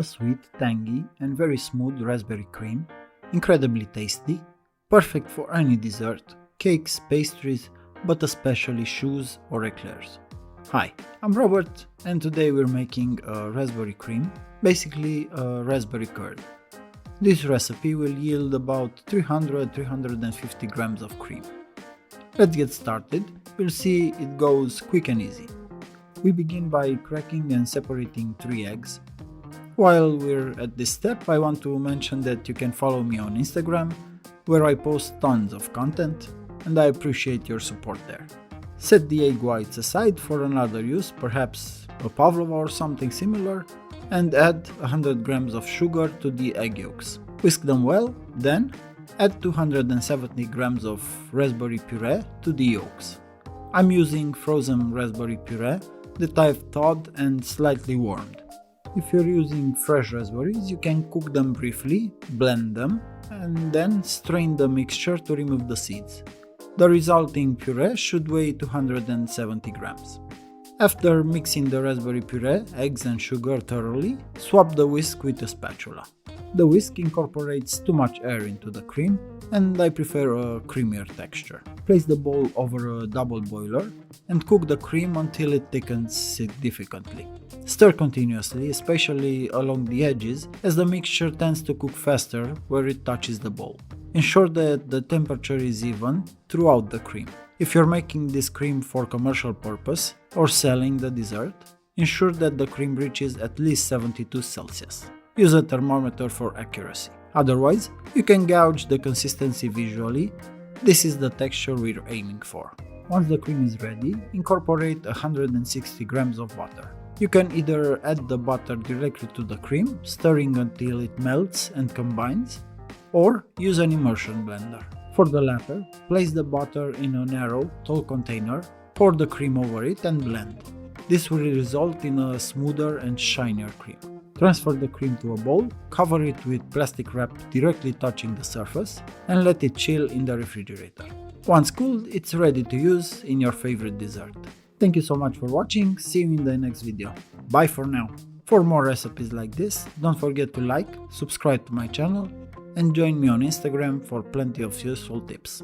A sweet, tangy and very smooth raspberry cream, incredibly tasty, perfect for any dessert, cakes, pastries, but especially choux or eclairs. Hi, I'm Robert and today we're making a raspberry cream, basically a raspberry curd. This recipe will yield about 300-350 grams of cream. Let's get started. We'll see it goes quick and easy. We begin by cracking and separating 3 eggs. While we're at this step, I want to mention that you can follow me on Instagram, where I post tons of content, and I appreciate your support there. Set the egg whites aside for another use, perhaps a pavlova or something similar, and add 100 grams of sugar to the egg yolks. Whisk them well, then add 270 grams of raspberry puree to the yolks. I'm using frozen raspberry puree that I've thawed and slightly warmed. If you're using fresh raspberries, you can cook them briefly, blend them, and then strain the mixture to remove the seeds. The resulting puree should weigh 270 grams. After mixing the raspberry puree, eggs and sugar thoroughly, swap the whisk with a spatula. The whisk incorporates too much air into the cream, and I prefer a creamier texture. Place the bowl over a double boiler and cook the cream until it thickens significantly. Stir continuously, especially along the edges, as the mixture tends to cook faster where it touches the bowl. Ensure that the temperature is even throughout the cream. If you're making this cream for commercial purpose or selling the dessert, ensure that the cream reaches at least 72 Celsius. Use a thermometer for accuracy. Otherwise, you can gauge the consistency visually. This is the texture we're aiming for. Once the cream is ready, incorporate 160 grams of butter. You can either add the butter directly to the cream, stirring until it melts and combines, or use an immersion blender. For the latter, place the butter in a narrow, tall container, pour the cream over it and blend. This will result in a smoother and shinier cream. Transfer the cream to a bowl, cover it with plastic wrap directly touching the surface, and let it chill in the refrigerator. Once cooled, it's ready to use in your favorite dessert. Thank you so much for watching, see you in the next video. Bye for now. For more recipes like this, don't forget to like, subscribe to my channel, and join me on Instagram for plenty of useful tips.